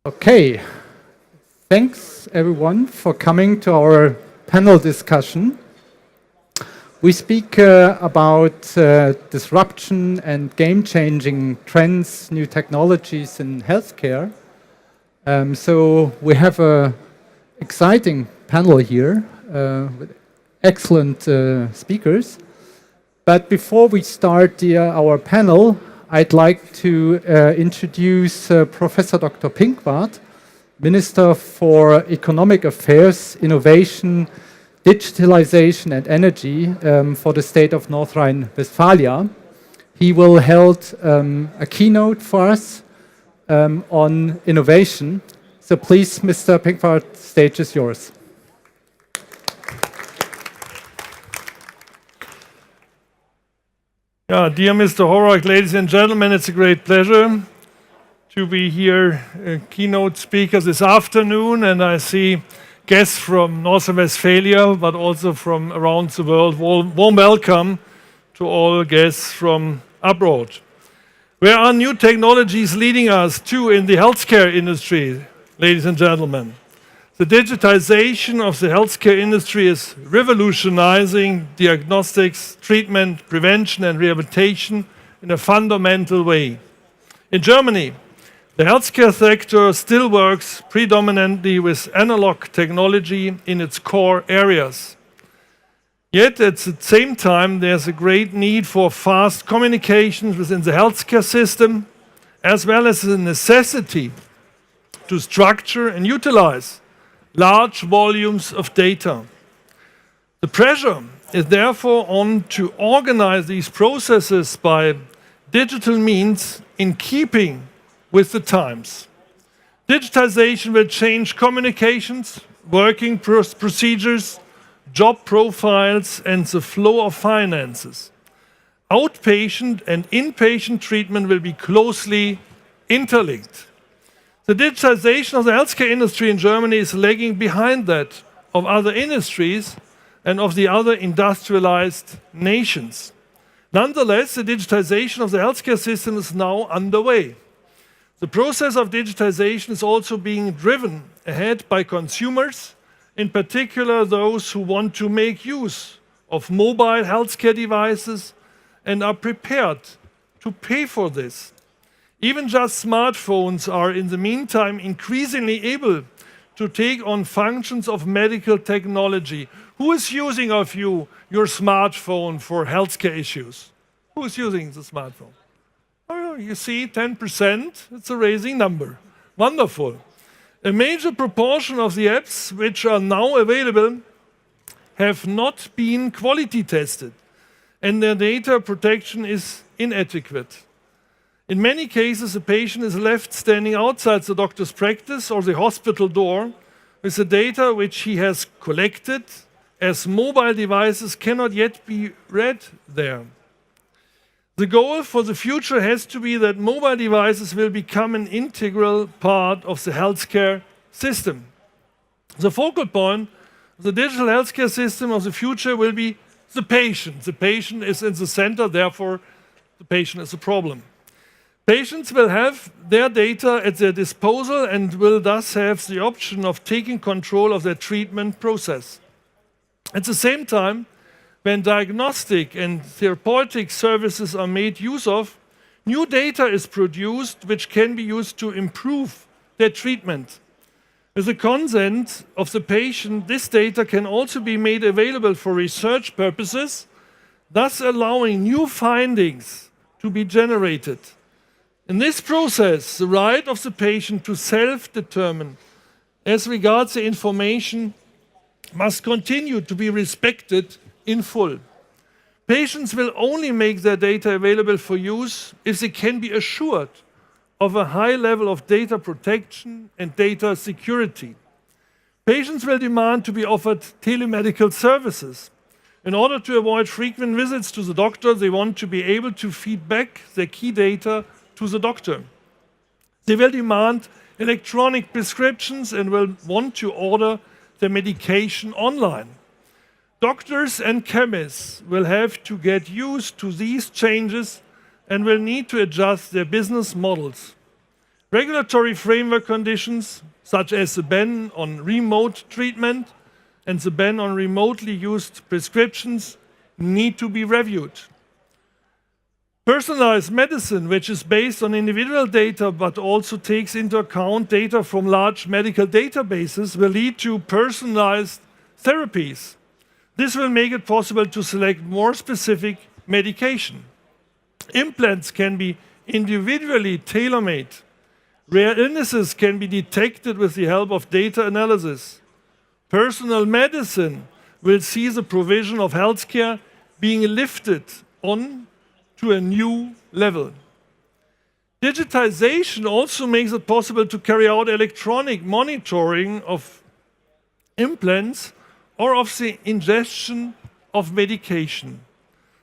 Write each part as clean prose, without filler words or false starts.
Okay, thanks everyone for coming to our panel discussion. We speak about disruption and game-changing trends, new technologies in healthcare. So we have an exciting panel here with excellent speakers. But before we start our panel, I'd like to introduce Professor Dr. Pinkwart, Minister for Economic Affairs, Innovation, Digitalization and Energy for the state of North Rhine-Westphalia. He will hold a keynote for us on innovation. So please, Mr. Pinkwart, stage is yours. Dear Mr. Horak, ladies and gentlemen, it's a great pleasure to be here, keynote speaker this afternoon, and I see guests from North Rhine-Westphalia, but also from around the world. Warm welcome to all guests from abroad. Where are new technologies leading us to in the healthcare industry, ladies and gentlemen? The digitization of the healthcare industry is revolutionizing diagnostics, treatment, prevention and rehabilitation in a fundamental way. In Germany, the healthcare sector still works predominantly with analog technology in its core areas. Yet at the same time, there's a great need for fast communications within the healthcare system, as well as the necessity to structure and utilize large volumes of data. The pressure is therefore on to organize these processes by digital means in keeping with the times. Digitization will change communications, working procedures, job profiles, and the flow of finances. Outpatient and inpatient treatment will be closely interlinked. The digitization of the healthcare industry in Germany is lagging behind that of other industries and of the other industrialized nations. Nonetheless, the digitization of the healthcare system is now underway. The process of digitization is also being driven ahead by consumers, in particular those who want to make use of mobile healthcare devices and are prepared to pay for this. Even just smartphones are in the meantime increasingly able to take on functions of medical technology. Who is using of you your smartphone for healthcare issues? Who is using the smartphone? Oh, you see, 10%, it's a rising number. Wonderful. A major proportion of the apps which are now available have not been quality tested, and their data protection is inadequate. In many cases, a patient is left standing outside the doctor's practice or the hospital door with the data which he has collected, as mobile devices cannot yet be read there. The goal for the future has to be that mobile devices will become an integral part of the healthcare system. The focal point of the digital healthcare system of the future will be the patient. The patient is in the center, therefore the patient is a problem. Patients will have their data at their disposal and will thus have the option of taking control of their treatment process. At the same time, when diagnostic and therapeutic services are made use of, new data is produced which can be used to improve their treatment. With the consent of the patient, this data can also be made available for research purposes, thus allowing new findings to be generated. In this process, the right of the patient to self-determine as regards the information must continue to be respected in full. Patients will only make their data available for use if they can be assured of a high level of data protection and data security. Patients will demand to be offered telemedical services. In order to avoid frequent visits to the doctor, they want to be able to feed back their key data to the doctor. They will demand electronic prescriptions and will want to order their medication online. Doctors and chemists will have to get used to these changes and will need to adjust their business models. Regulatory framework conditions, such as the ban on remote treatment and the ban on remotely used prescriptions, need to be reviewed. Personalized medicine, which is based on individual data but also takes into account data from large medical databases, will lead to personalized therapies. This will make it possible to select more specific medication. Implants can be individually tailor-made. Rare illnesses can be detected with the help of data analysis. Personal medicine will see the provision of healthcare being lifted on to a new level. Digitization also makes it possible to carry out electronic monitoring of implants or of the ingestion of medication.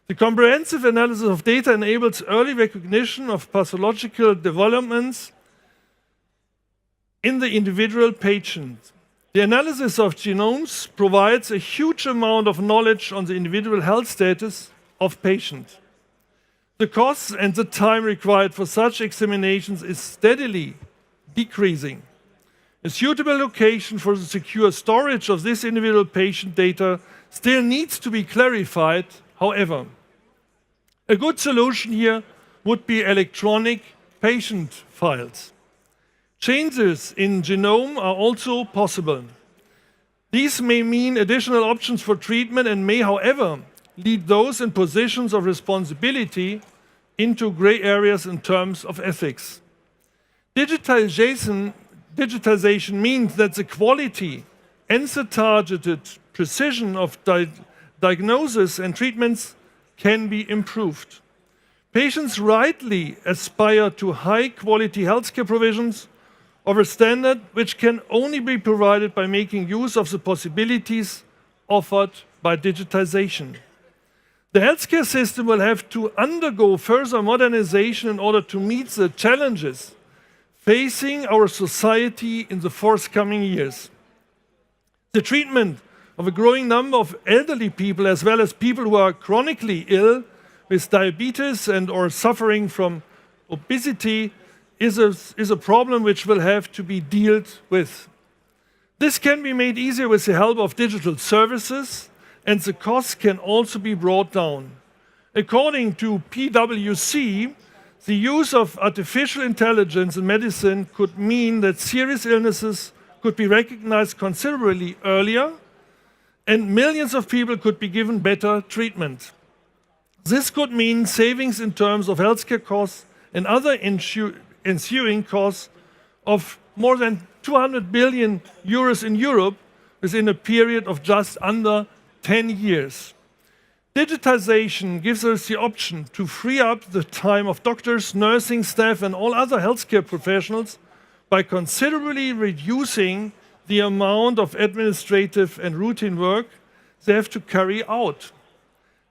The comprehensive analysis of data enables early recognition of pathological developments in the individual patient. The analysis of genomes provides a huge amount of knowledge on the individual health status of patients. The costs and the time required for such examinations is steadily decreasing. A suitable location for the secure storage of this individual patient data still needs to be clarified, however. A good solution here would be electronic patient files. Changes in genome are also possible. These may mean additional options for treatment and may, however, lead those in positions of responsibility into gray areas in terms of ethics. Digitization means that the quality and the targeted precision of diagnosis and treatments can be improved. Patients rightly aspire to high-quality healthcare provisions of a standard which can only be provided by making use of the possibilities offered by digitization. The healthcare system will have to undergo further modernization in order to meet the challenges facing our society in the forthcoming years. The treatment of a growing number of elderly people, as well as people who are chronically ill with diabetes and or suffering from obesity, is a problem which will have to be dealt with. This can be made easier with the help of digital services, and the costs can also be brought down. According to PwC, the use of artificial intelligence in medicine could mean that serious illnesses could be recognized considerably earlier, and millions of people could be given better treatment. This could mean savings in terms of healthcare costs and other ensuing costs of more than 200 billion euros in Europe within a period of just under 10 years. Digitization gives us the option to free up the time of doctors, nursing staff, and all other healthcare professionals by considerably reducing the amount of administrative and routine work they have to carry out.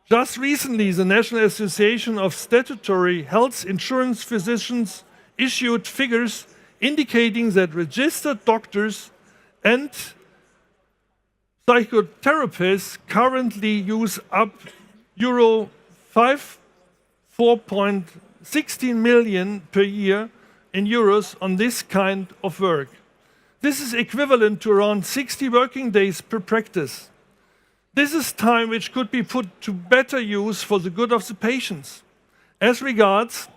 Just recently, the National Association of Statutory Health Insurance Physicians issued figures indicating that registered doctors and psychotherapists currently use up €4.16 million per year in euros on this kind of work. This is equivalent to around 60 working days per practice. This is time which could be put to better use for the good of the patients. As regards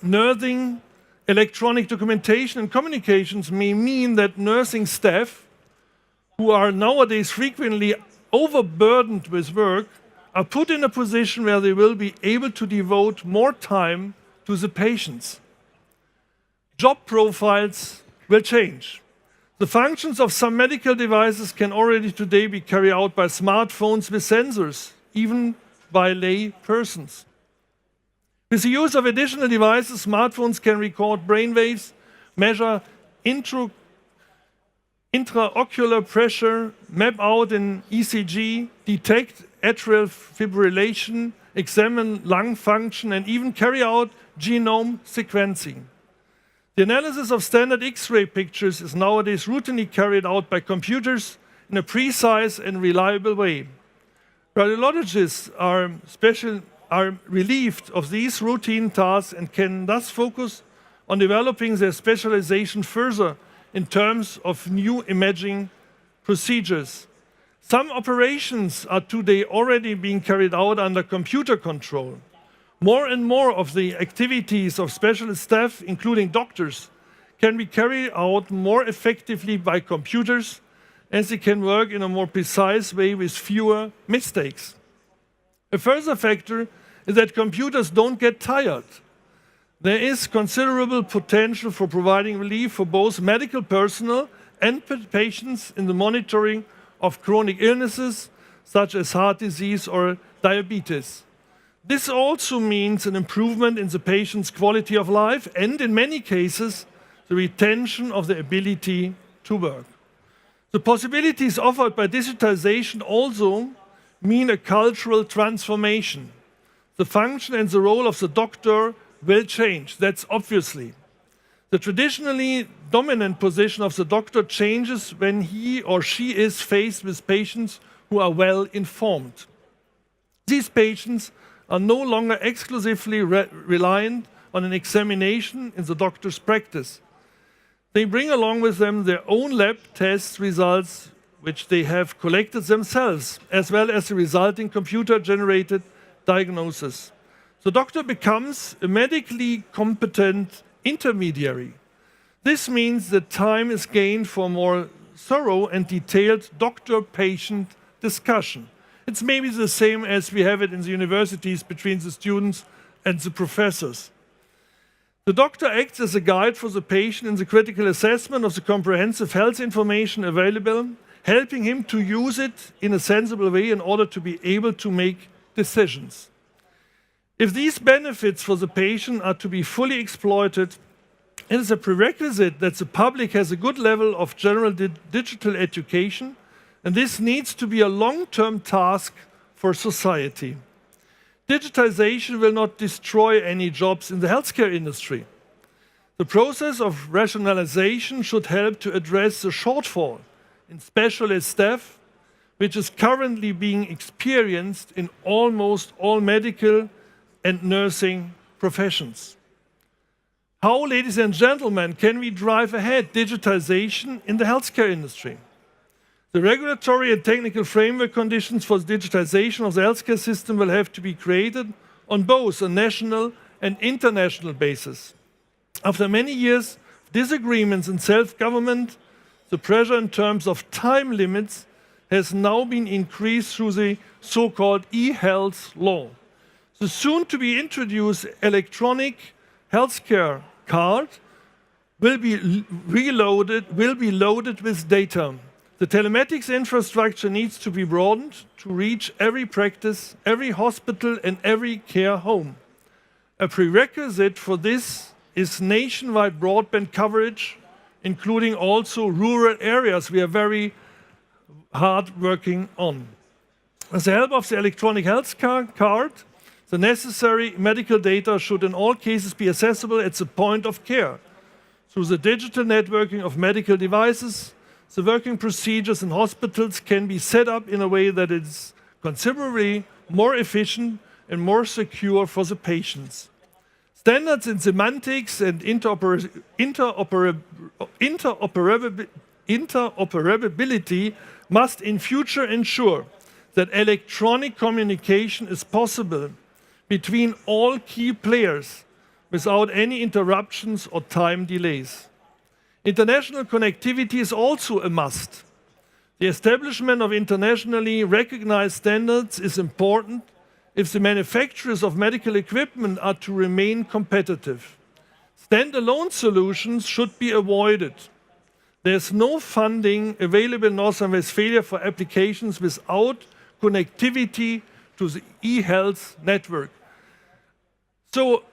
nursing, electronic documentation and communications may mean that nursing staff, who are nowadays frequently overburdened with work, are put in a position where they will be able to devote more time to the patients. Job profiles will change. The functions of some medical devices can already today be carried out by smartphones with sensors, even by lay persons. With the use of additional devices, smartphones can record brainwaves, measure intraocular pressure, map out an ECG, detect atrial fibrillation, examine lung function, and even carry out genome sequencing. The analysis of standard X-ray pictures is nowadays routinely carried out by computers in a precise and reliable way. Radiologists are relieved of these routine tasks and can thus focus on developing their specialization further in terms of new imaging procedures. Some operations are today already being carried out under computer control. More and more of the activities of specialist staff, including doctors, can be carried out more effectively by computers, as they can work in a more precise way with fewer mistakes. A further factor is that computers don't get tired. There is considerable potential for providing relief for both medical personnel and patients in the monitoring of chronic illnesses such as heart disease or diabetes. This also means an improvement in the patient's quality of life and, in many cases, the retention of the ability to work. The possibilities offered by digitization also mean a cultural transformation. The function and the role of the doctor will change, that's obviously. The traditionally dominant position of the doctor changes when he or she is faced with patients who are well informed. These patients are no longer exclusively reliant on an examination in the doctor's practice. They bring along with them their own lab test results, which they have collected themselves, as well as the resulting computer-generated diagnosis. The doctor becomes a medically competent intermediary. This means that time is gained for more thorough and detailed doctor-patient discussion. It's maybe the same as we have it in the universities between the students and the professors. The doctor acts as a guide for the patient in the critical assessment of the comprehensive health information available, helping him to use it in a sensible way in order to be able to make decisions. If these benefits for the patient are to be fully exploited, it is a prerequisite that the public has a good level of general digital education, and this needs to be a long-term task for society. Digitization will not destroy any jobs in the healthcare industry. The process of rationalization should help to address the shortfall in specialist staff, which is currently being experienced in almost all medical and nursing professions. How, ladies and gentlemen, can we drive ahead digitization in the healthcare industry? The regulatory and technical framework conditions for the digitization of the healthcare system will have to be created on both a national and international basis. After many years of disagreements in self-government, the pressure in terms of time limits has now been increased through the so-called e-health law. The soon-to-be introduced electronic healthcare card will be loaded with data. The telematics infrastructure needs to be broadened to reach every practice, every hospital, and every care home. A prerequisite for this is nationwide broadband coverage, including also rural areas we are very hard working on. With the help of the electronic health card, the necessary medical data should in all cases be accessible at the point of care. Through the digital networking of medical devices, the working procedures in hospitals can be set up in a way that is considerably more efficient and more secure for the patients. Standards in semantics and interoperability must in future ensure that electronic communication is possible between all key players without any interruptions or time delays. International connectivity is also a must. The establishment of internationally recognized standards is important if the manufacturers of medical equipment are to remain competitive. Standalone solutions should be avoided. There's no funding available in North Rhine-Westphalia for applications without connectivity to the e-health network. So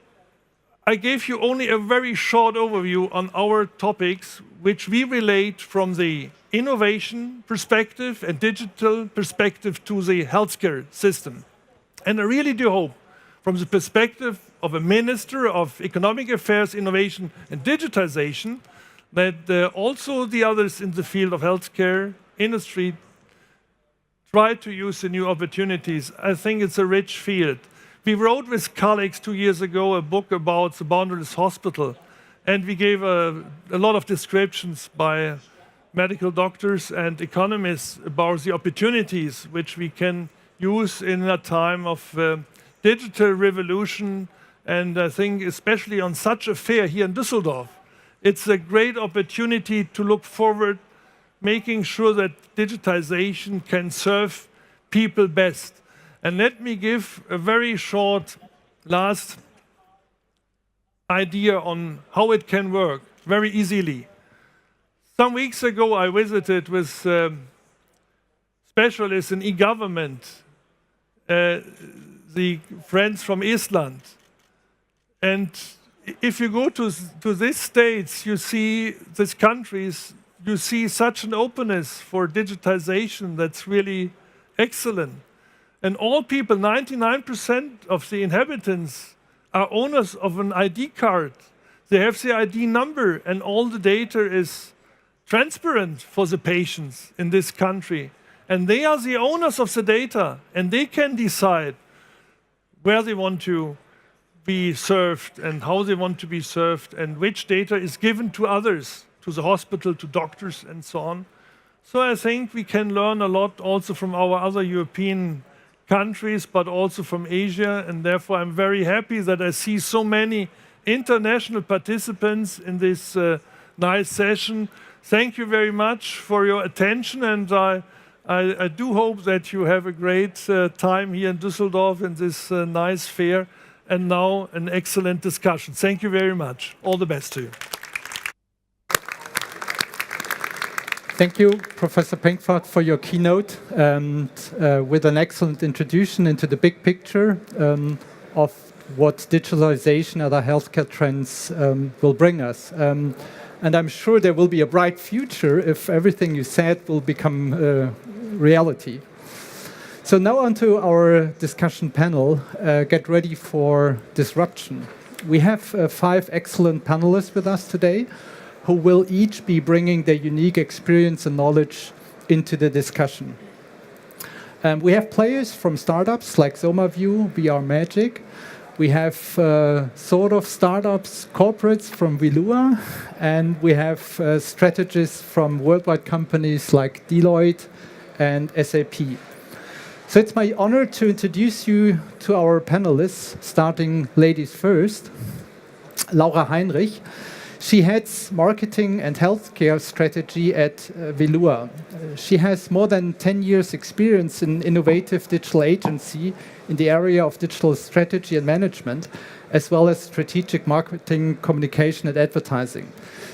I gave you only a very short overview on our topics, which we relate from the innovation perspective and digital perspective to the healthcare system. And I really do hope, from the perspective of a Minister of Economic Affairs, Innovation and Digitization, that also the others in the field of healthcare industry try to use the new opportunities. I think it's a rich field. We wrote with colleagues 2 years ago a book about the boundaryless hospital. And we gave a lot of descriptions by medical doctors and economists about the opportunities which we can use in a time of digital revolution. And I think especially on such a fair here in Düsseldorf, it's a great opportunity to look forward, making sure that digitization can serve people best. And let me give a very short last idea on how it can work very easily. Some weeks ago, I visited with specialists in e-government, the friends from Iceland. And if you go to these states, you see these countries, you see such an openness for digitization that's really excellent. And all people, 99% of the inhabitants are owners of an ID card. They have the ID number and all the data is transparent for the patients in this country. And they are the owners of the data and they can decide where they want to be served and how they want to be served and which data is given to others, to the hospital, to doctors and so on. So I think we can learn a lot also from our other European countries, but also from Asia. And therefore I'm very happy that I see so many international participants in this nice session. Thank you very much for your attention, and I do hope that you have a great time here in Düsseldorf in this nice fair, and now an excellent discussion. Thank you very much. All the best to you. Thank you, Professor Pinkwart, for your keynote, and with an excellent introduction into the big picture of what digitalization and other healthcare trends will bring us. And I'm sure there will be a bright future if everything you said will become reality. So now on to our discussion panel. Get ready for disruption. We have 5 excellent panelists with us today who will each be bringing their unique experience and knowledge into the discussion. We have players from startups like SomaView, VRmagic. We have sort of startups, corporates from Vilua, and we have strategists from worldwide companies like Deloitte and SAP. So it's my honor to introduce you to our panelists, starting ladies first. Laura Henrich. She heads marketing and healthcare strategy at Vilua. She has more than 10 years experience in innovative digital agency in the area of digital strategy and management, as well as strategic marketing, communication, and advertising.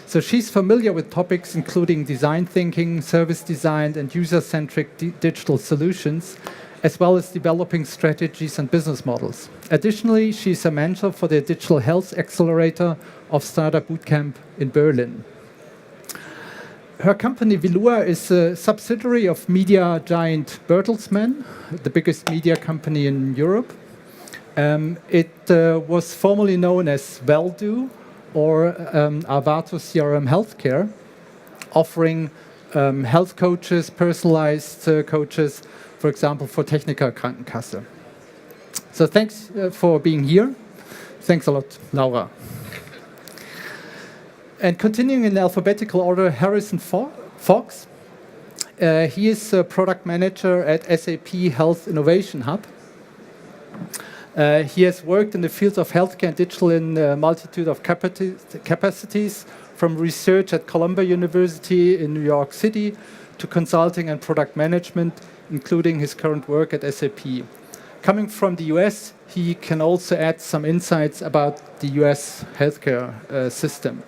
So she's familiar with topics including design thinking, service design, and user-centric digital solutions, as well as developing strategies and business models. Additionally, she's a mentor for the Digital Health Accelerator of Startup Bootcamp in Berlin. Her company, Vilua, is a subsidiary of media giant Bertelsmann, the biggest media company in Europe. It was formerly known as Valdu or Avato CRM Healthcare, offering health coaches, personalized coaches, for example, for Techniker Krankenkasse. So thanks for being here. Thanks a lot, Laura. And continuing in alphabetical order, Harrison Fox. He is a product manager at SAP Health Innovation Hub. He has worked in the fields of healthcare and digital in a multitude of capacities, from research at Columbia University in New York City to consulting and product management, including his current work at SAP. Coming from the US, he can also add some insights about the US healthcare system.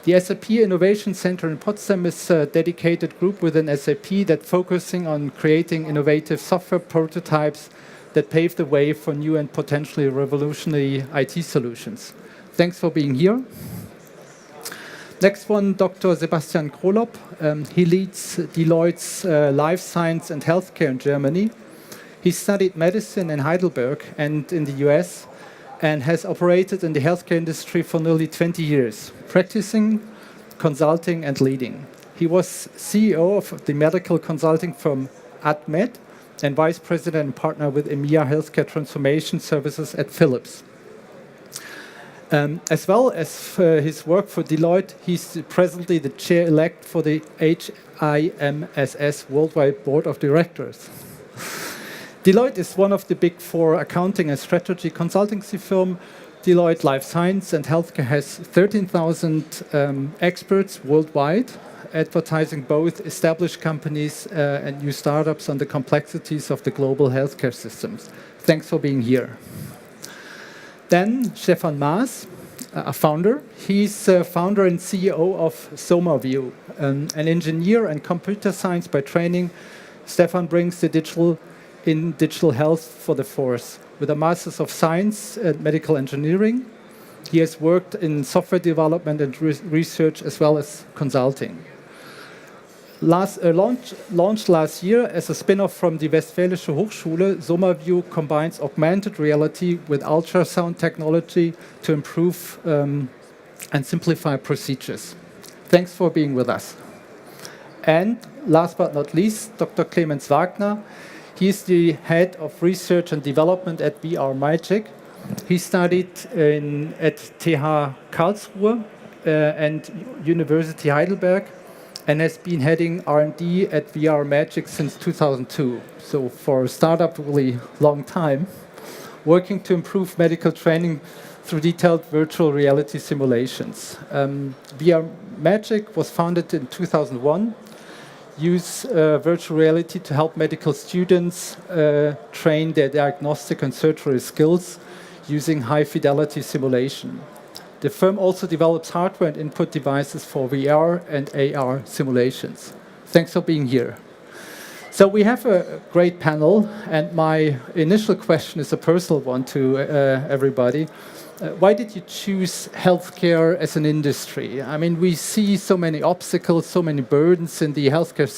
The SAP Innovation Center in Potsdam is a dedicated group within SAP that focusing on creating innovative software prototypes that pave the way for new and potentially revolutionary IT solutions. Thanks for being here. Next one, Dr. Sebastian Krolop. He leads Deloitte's life science and healthcare in Germany. He studied medicine in Heidelberg and in the US, and has operated in the healthcare industry for nearly 20 years, practicing, consulting, and leading. He was CEO of the medical consulting firm AdMed and vice president and partner with EMEA Healthcare Transformation Services at Philips. As well as his work for Deloitte, he's presently the chair-elect for the HIMSS Worldwide Board of Directors. Deloitte is one of the big four accounting and strategy consultancy firm. Deloitte Life Science and Healthcare has 13,000 experts worldwide, advertising both established companies and new startups on the complexities of the global healthcare systems. Thanks for being here. Then Stefan Maas, a founder. He's founder and CEO of SomaView, an engineer and computer science by training. Stefan brings the digital health for the force. With a Master's of Science and Medical Engineering, he has worked in software development and research as well as consulting. Launched last year as a spin-off from the Westfälische Hochschule, SomaView combines augmented reality with ultrasound technology to improve and simplify procedures. Thanks for being with us. And last but not least, Dr. Clemens Wagner. He's the head of research and development at VRmagic. He studied at TH Karlsruhe and University Heidelberg, and has been heading R&D at VRmagic since 2002. So for a startup, really long time, working to improve medical training through detailed virtual reality simulations. VRmagic was founded in 2001, use virtual reality to help medical students train their diagnostic and surgery skills using high-fidelity simulation. The firm also develops hardware and input devices for VR and AR simulations. Thanks for being here. So we have a great panel, and my initial question is a personal one to everybody. Why did you choose healthcare as an industry? I mean, we see so many obstacles, so many burdens in the healthcare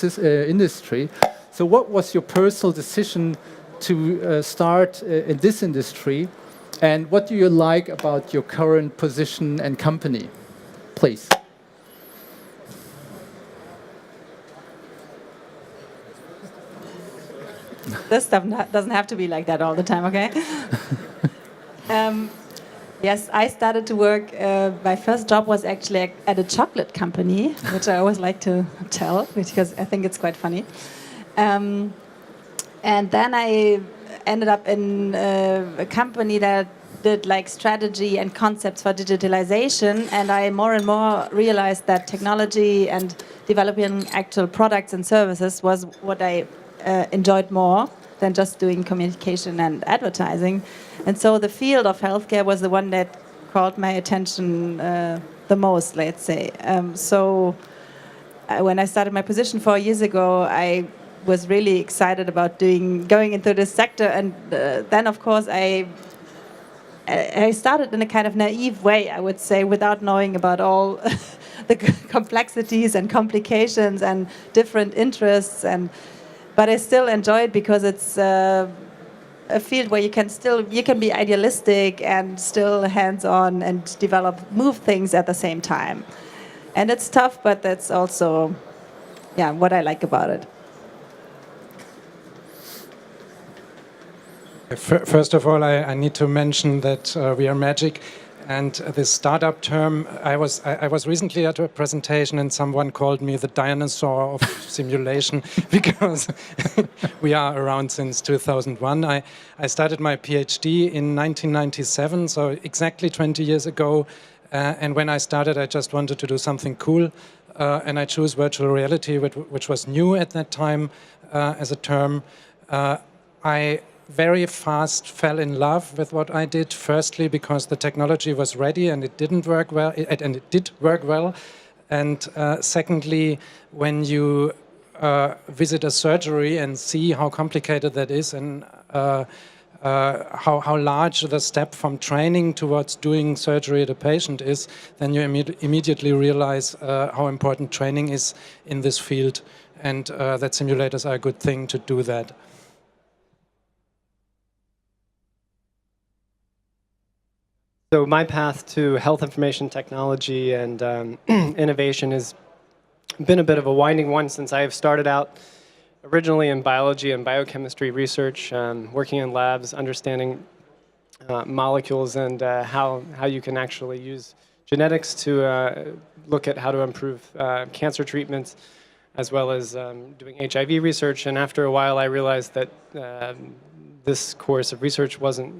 industry. So what was your personal decision to start in this industry? And what do you like about your current position and company? Please. This stuff doesn't have to be like that all the time, okay? Yes, I started to work, my first job was actually at a chocolate company, which I always like to tell, because I think it's quite funny. And then I ended up in a company that did like strategy and concepts for digitalization, and I more and more realized that technology and developing actual products and services was what I enjoyed more than just doing communication and advertising. And so the field of healthcare was the one that caught my attention the most, let's say. So when I started my position 4 years ago, I was really excited about going into this sector, and then of course I started in a kind of naive way, I would say, without knowing about all the complexities and complications and different interests, but I still enjoy it because it's a field where you can be idealistic and still hands-on and move things at the same time. And it's tough, but that's also what I like about it. First of all, I need to mention that VRmagic and this startup term. I was recently at a presentation and someone called me the dinosaur of simulation because we are around since 2001. I started my PhD in 1997, so exactly 20 years ago. And when I started, I just wanted to do something cool. And I chose virtual reality, which was new at that time as a term. I very fast fell in love with what I did. Firstly, because the technology was ready and it didn't work well, and it did work well. And secondly, when you visit a surgery and see how complicated that is and how large the step from training towards doing surgery at a patient is, then you immediately realize how important training is in this field, and that simulators are a good thing to do that. So my path to health information technology and innovation has been a bit of a winding one, since I have started out originally in biology and biochemistry research, working in labs, understanding molecules and how you can actually use genetics to look at how to improve cancer treatments, as well as doing HIV research. And after a while, I realized that this course of research wasn't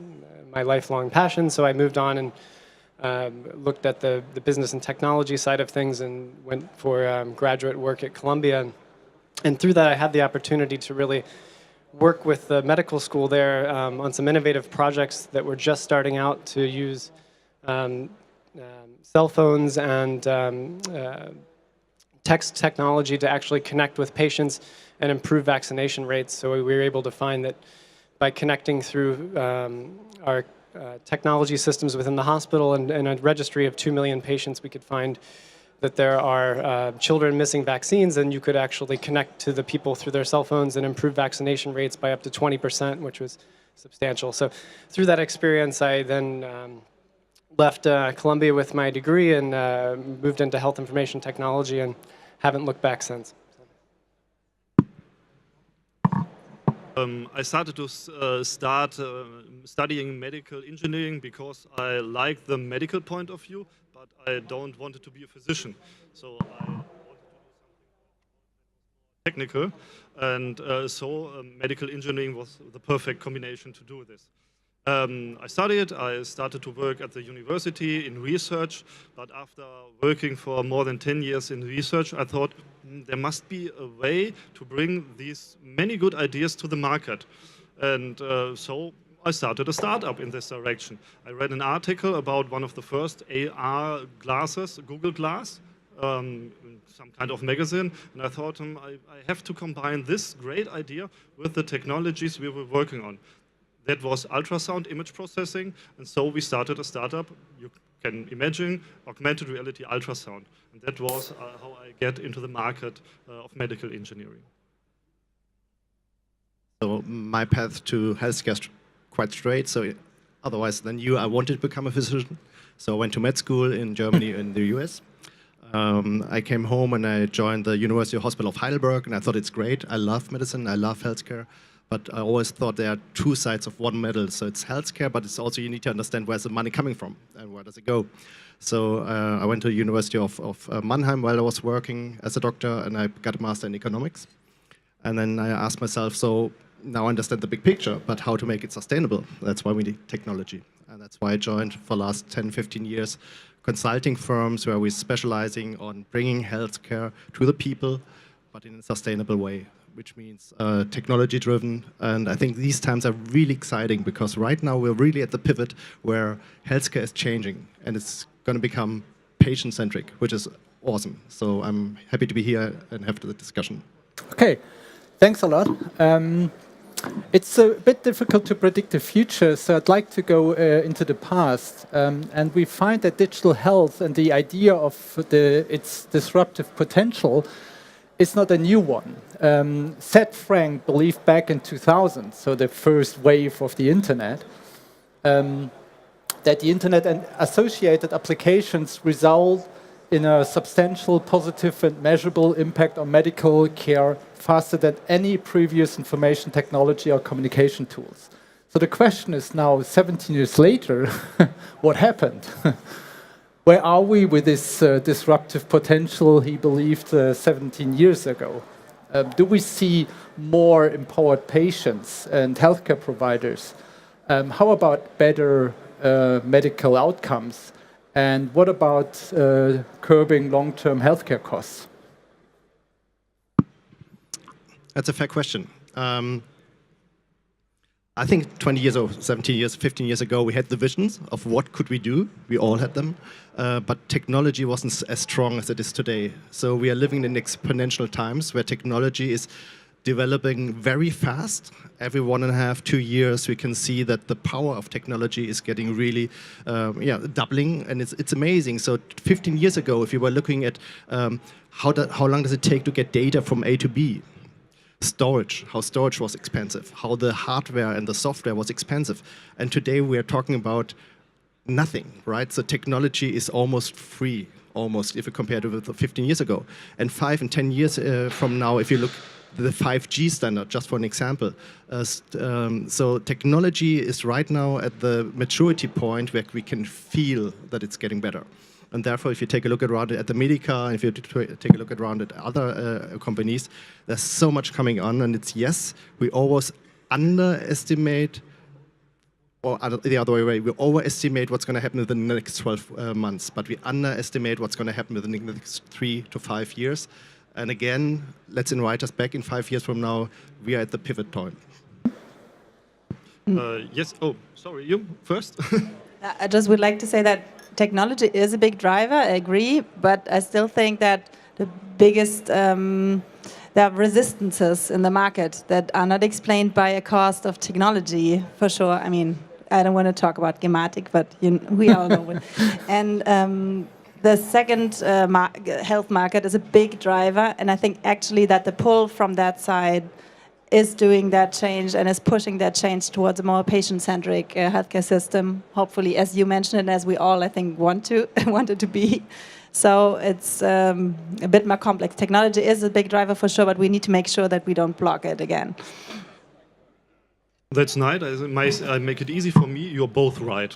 my lifelong passion, so I moved on and looked at the business and technology side of things and went for graduate work at Columbia. And through that, I had the opportunity to really work with the medical school there on some innovative projects that were just starting out to use cell phones and text technology to actually connect with patients and improve vaccination rates. So we were able to find that by connecting through our technology systems within the hospital and a registry of 2 million patients, we could find that there are children missing vaccines, and you could actually connect to the people through their cell phones and improve vaccination rates by up to 20%, which was substantial. So through that experience, I then left Columbia with my degree and moved into health information technology and haven't looked back since. I started to studying medical engineering because I like the medical point of view, but I don't want to be a physician. So I wanted to do something technical, and medical engineering was the perfect combination to do this. I started to work at the university in research, but after working for more than 10 years in research, I thought there must be a way to bring these many good ideas to the market. And so I started a startup in this direction. I read an article about one of the first AR glasses, Google Glass, some kind of magazine, and I thought I have to combine this great idea with the technologies we were working on. That was ultrasound image processing, and so we started a startup. You can imagine augmented reality ultrasound, and that was how I get into the market of medical engineering. So my path to healthcare is quite straight. So otherwise than you, I wanted to become a physician. So I went to med school in Germany and the US. I came home and I joined the University Hospital of Heidelberg, and I thought it's great. I love medicine, I love healthcare. But I always thought there are two sides of one medal. So it's healthcare, but it's also you need to understand where's the money coming from and where does it go. So I went to the University of Mannheim while I was working as a doctor, and I got a master in economics. And then I asked myself, so now I understand the big picture, but how to make it sustainable? That's why we need technology. And that's why I joined for the last 10, 15 years consulting firms where we're specializing on bringing healthcare to the people, but in a sustainable way, which means technology-driven. And I think these times are really exciting because right now we're really at the pivot where healthcare is changing and it's going to become patient-centric, which is awesome. So I'm happy to be here and have the discussion. Okay, thanks a lot. It's a bit difficult to predict the future, so I'd like to go into the past. And we find that digital health and the idea of its disruptive potential is not a new one. Seth Frank believed back in 2000, so the first wave of the internet, that the internet and associated applications result in a substantial positive and measurable impact on medical care faster than any previous information technology or communication tools. So the question is now, 17 years later, what happened? Where are we with this disruptive potential he believed 17 years ago? Do we see more empowered patients and healthcare providers? How about better medical outcomes? And what about curbing long-term healthcare costs? That's a fair question. I think 20 years or 17 years, 15 years ago, we had the visions of what could we do. We all had them. But technology wasn't as strong as it is today. So we are living in exponential times where technology is developing very fast. Every 1.5, 2 years, we can see that the power of technology is getting really, doubling, and it's amazing. So 15 years ago, if you were looking at how long does it take to get data from A to B, storage, how storage was expensive, how the hardware and the software was expensive, and today we are talking about nothing, right? So technology is almost free, almost, if you compare it with 15 years ago. And 5 and 10 years from now, if you look the 5G standard, just for an example. So technology is right now at the maturity point where we can feel that it's getting better. And therefore, if you take a look around at the Medica, if you take a look around at other companies, there's so much coming on. And it's, yes, we always underestimate, or the other way around, we overestimate what's going to happen in the next 12 months, but we underestimate what's going to happen within the next 3 to 5 years. And again, let's invite us back in 5 years from now. We are at the pivot point. Yes. Oh, sorry. You first. I just would like to say that technology is a big driver. I agree, but I still think that the biggest there are resistances in the market that are not explained by a cost of technology, for sure. I mean, I don't want to talk about gematik, but we all know it. And the second health market is a big driver, and I think actually that the pull from that side is doing that change and is pushing that change towards a more patient-centric healthcare system, hopefully, as you mentioned, and as we all, I think, want it to be. So it's a bit more complex. Technology is a big driver for sure, but we need to make sure that we don't block it again. That's nice. I make it easy for me. You're both right.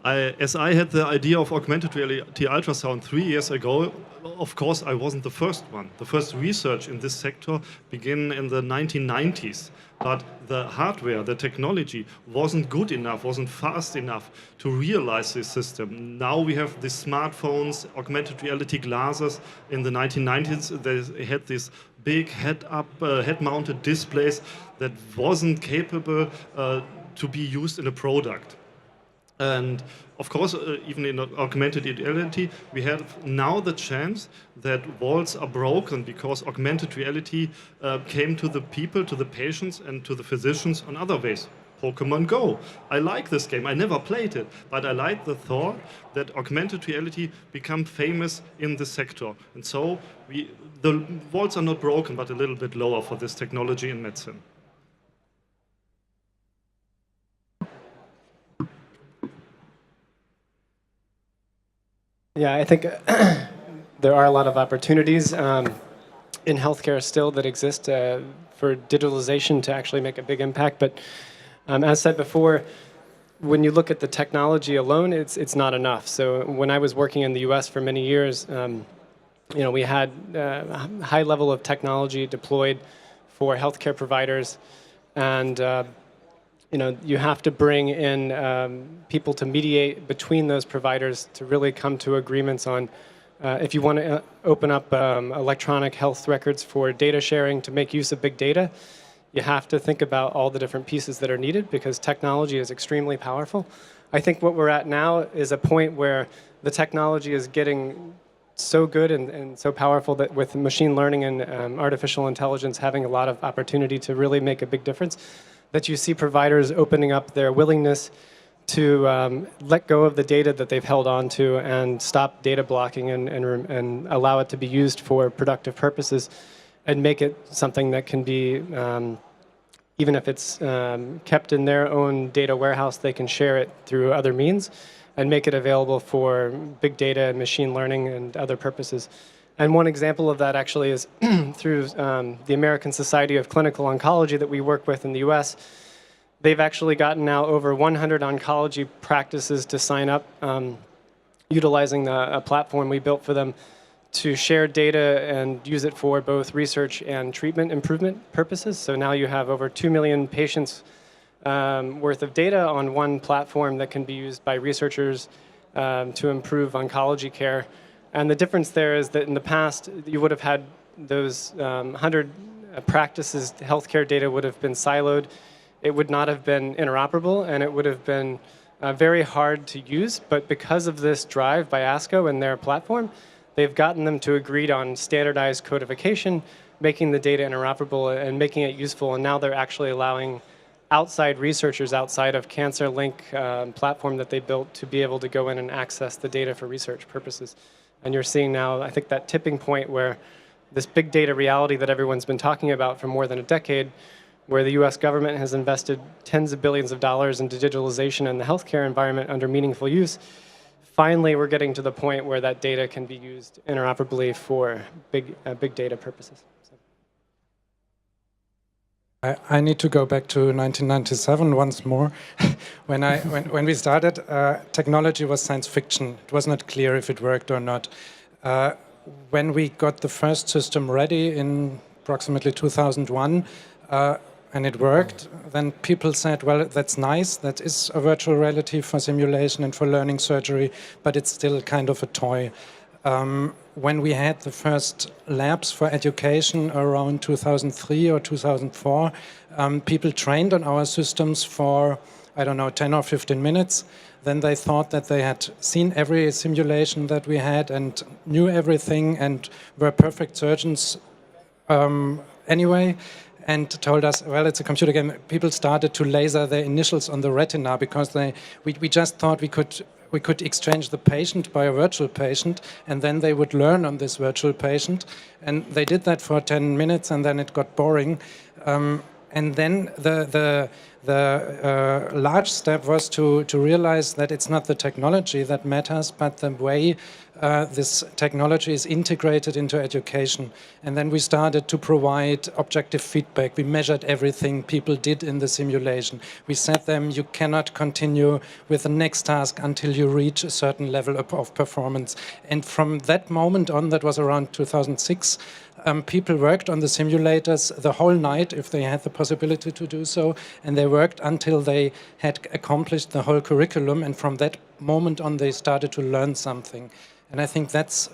As I had the idea of augmented reality ultrasound 3 years ago, of course, I wasn't the first one. The first research in this sector began in the 1990s. But the hardware, the technology, wasn't good enough, wasn't fast enough to realize this system. Now we have these smartphones, augmented reality glasses. In the 1990s, they had these big head-mounted displays that wasn't capable to be used in a product. And of course, even in augmented reality, we have now the chance that walls are broken because augmented reality came to the people, to the patients, and to the physicians on other ways. Pokemon Go. I like this game. I never played it, but I like the thought that augmented reality become famous in the sector. And so the walls are not broken, but a little bit lower for this technology in medicine. Yeah, I think there are a lot of opportunities in healthcare still that exist for digitalization to actually make a big impact. But as said before, when you look at the technology alone, it's not enough. So when I was working in the U.S. for many years, we had a high level of technology deployed for healthcare providers, and you have to bring in people to mediate between those providers to really come to agreements on if you want to open up electronic health records for data sharing to make use of big data, you have to think about all the different pieces that are needed because technology is extremely powerful. I think what we're at now is a point where the technology is getting so good and so powerful that with machine learning and artificial intelligence having a lot of opportunity to really make a big difference, that you see providers opening up their willingness to let go of the data that they've held on to and stop data blocking and allow it to be used for productive purposes and make it something that can be, even if it's kept in their own data warehouse, they can share it through other means and make it available for big data and machine learning and other purposes. And one example of that actually is through the American Society of Clinical Oncology that we work with in the US. They've actually gotten now over 100 oncology practices to sign up utilizing a platform we built for them to share data and use it for both research and treatment improvement purposes. So now you have over 2 million patients worth of data on one platform that can be used by researchers to improve oncology care. And the difference there is that in the past, you would have had those 100 practices, healthcare data would have been siloed. It would not have been interoperable, and it would have been very hard to use. But because of this drive by ASCO and their platform, they've gotten them to agree on standardized codification, making the data interoperable and making it useful. And now they're actually allowing outside researchers outside of CancerLink platform that they built to be able to go in and access the data for research purposes. And you're seeing now, I think, that tipping point where this big data reality that everyone's been talking about for more than a decade, where the US government has invested tens of billions of dollars into digitalization and the healthcare environment under meaningful use, finally we're getting to the point where that data can be used interoperably for big data purposes. So. I need to go back to 1997 once more. when we started, technology was science fiction. It was not clear if it worked or not. When we got the first system ready in approximately 2001, and it worked, then people said, well, that's nice, that is a virtual reality for simulation and for learning surgery, but it's still kind of a toy. When we had the first labs for education around 2003 or 2004, people trained on our systems for, I don't know, 10 or 15 minutes. Then they thought that they had seen every simulation that we had and knew everything and were perfect surgeons anyway, and told us, well, it's a computer game. People started to laser their initials on the retina because we just thought we could exchange the patient by a virtual patient, and then they would learn on this virtual patient. And they did that for 10 minutes, and then it got boring. And then the large step was to realize that it's not the technology that matters, but the way this technology is integrated into education. And then we started to provide objective feedback. We measured everything people did in the simulation. We said them, you cannot continue with the next task until you reach a certain level of performance. And from that moment on, that was around 2006, people worked on the simulators the whole night if they had the possibility to do so, and they worked until they had accomplished the whole curriculum, and from that moment on they started to learn something. And I think that's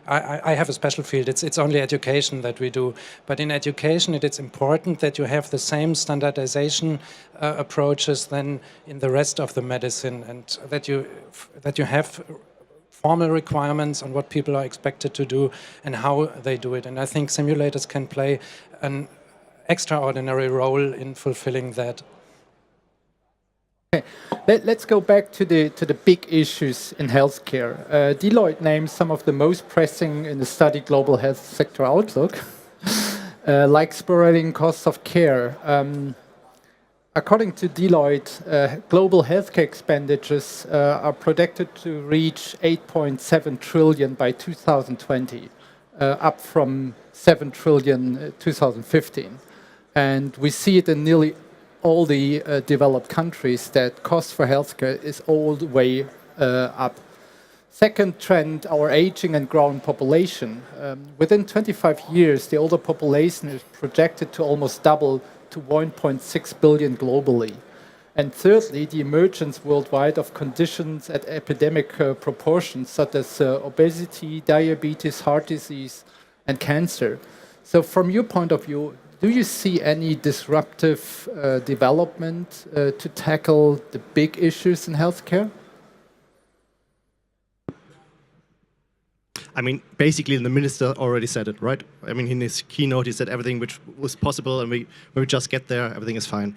I have a special field, it's only education that we do, but in education it's important that you have the same standardization approaches than in the rest of the medicine, and that you have formal requirements on what people are expected to do and how they do it. And I think simulators can play an extraordinary role in fulfilling that. Okay. Let's go back to the big issues in healthcare. Deloitte names some of the most pressing in the study Global Health Sector Outlook, like spiraling costs of care. According to Deloitte, global healthcare expenditures are projected to reach 8.7 trillion by 2020, up from 7 trillion 2015. And we see it in nearly all the developed countries that cost for healthcare is all the way up. Second trend, our aging and growing population. Within 25 years, the older population is projected to almost double to 1.6 billion globally. And thirdly, the emergence worldwide of conditions at epidemic proportions, such as obesity, diabetes, heart disease, and cancer. So from your point of view, do you see any disruptive development to tackle the big issues in healthcare? I mean, basically, the minister already said it, right? I mean, in his keynote, he said everything which was possible, and when we just get there, everything is fine.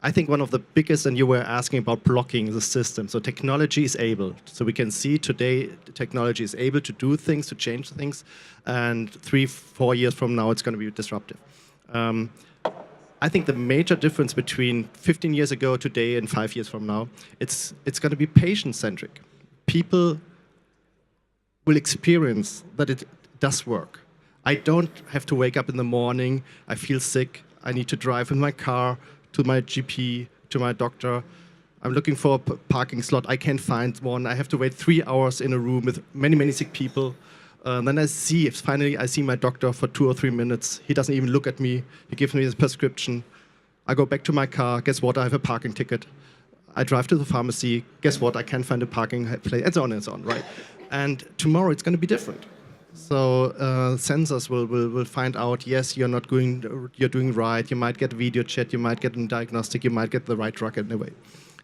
I think one of the biggest, and you were asking about blocking the system. So technology is able. So we can see today the technology is able to do things, to change things, and 3-4 years from now, it's going to be disruptive. I think the major difference between 15 years ago today and 5 years from now, it's going to be patient-centric. People will experience that it does work. I don't have to wake up in the morning, I feel sick, I need to drive in my car to my GP, to my doctor. I'm looking for a parking slot, I can't find one, I have to wait 3 hours in a room with many, many sick people. Then I see, finally I see my doctor for 2 or 3 minutes, he doesn't even look at me, he gives me his prescription. I go back to my car, guess what, I have a parking ticket. I drive to the pharmacy, guess what, I can't find a parking place, and so on, right? And tomorrow it's going to be different. So sensors will find out, yes, you're doing right, you might get a video chat, you might get a diagnostic, you might get the right drug anyway.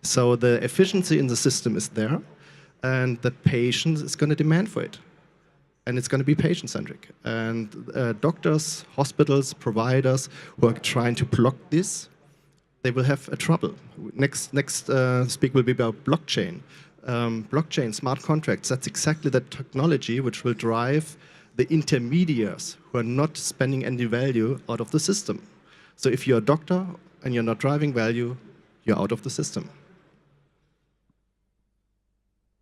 So the efficiency in the system is there, and the patient is going to demand for it. And it's going to be patient-centric. And doctors, hospitals, providers who are trying to block this, they will have a trouble. Next speak will be about blockchain. Blockchain, smart contracts, that's exactly the technology which will drive the intermediaries who are not spending any value out of the system. So if you're a doctor and you're not driving value, you're out of the system.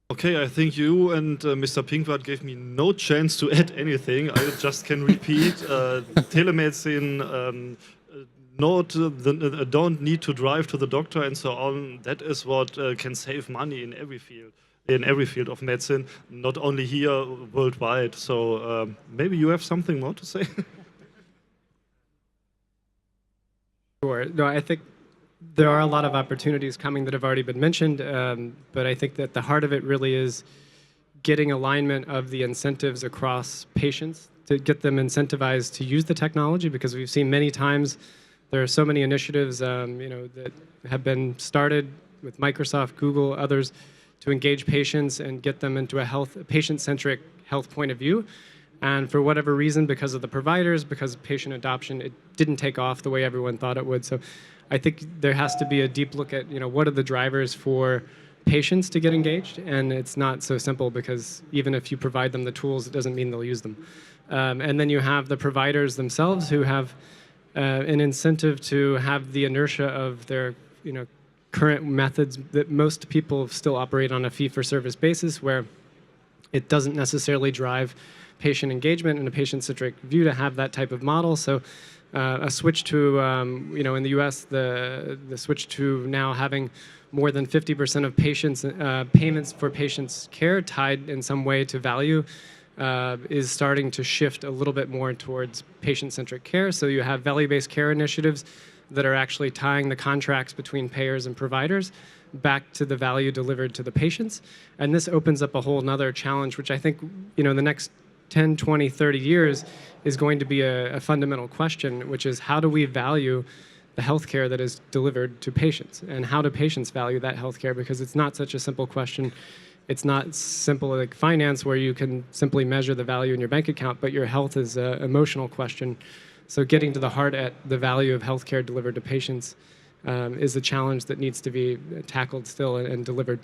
Okay, I think you and Mr. Pinkwart gave me no chance to add anything. I just can repeat telemedicine, don't need to drive to the doctor and so on. That is what can save money in every field of medicine, not only here, worldwide. So maybe you have something more to say? Sure. No, I think there are a lot of opportunities coming that have already been mentioned, but I think that the heart of it really is getting alignment of the incentives across patients to get them incentivized to use the technology, because we've seen many times there are so many initiatives that have been started with Microsoft, Google, others, to engage patients and get them into a patient-centric health point of view. And for whatever reason, because of the providers, because of patient adoption, it didn't take off the way everyone thought it would. So I think there has to be a deep look at what are the drivers for patients to get engaged, and it's not so simple, because even if you provide them the tools, it doesn't mean they'll use them. And then you have the providers themselves who have an incentive to have the inertia of their current methods that most people still operate on a fee-for-service basis, where it doesn't necessarily drive patient engagement and a patient-centric view to have that type of model. So a switch to, in the US, the switch to now having more than 50% of patients' payments for patients' care tied in some way to value is starting to shift a little bit more towards patient-centric care. So you have value-based care initiatives that are actually tying the contracts between payers and providers back to the value delivered to the patients. And this opens up a whole nother challenge, which I think, the next 10, 20, 30 years is going to be a fundamental question, which is how do we value the healthcare that is delivered to patients? And how do patients value that healthcare? Because it's not such a simple question. It's not simple like finance, where you can simply measure the value in your bank account, but your health is an emotional question. So getting to the heart at the value of healthcare delivered to patients is a challenge that needs to be tackled still and delivered.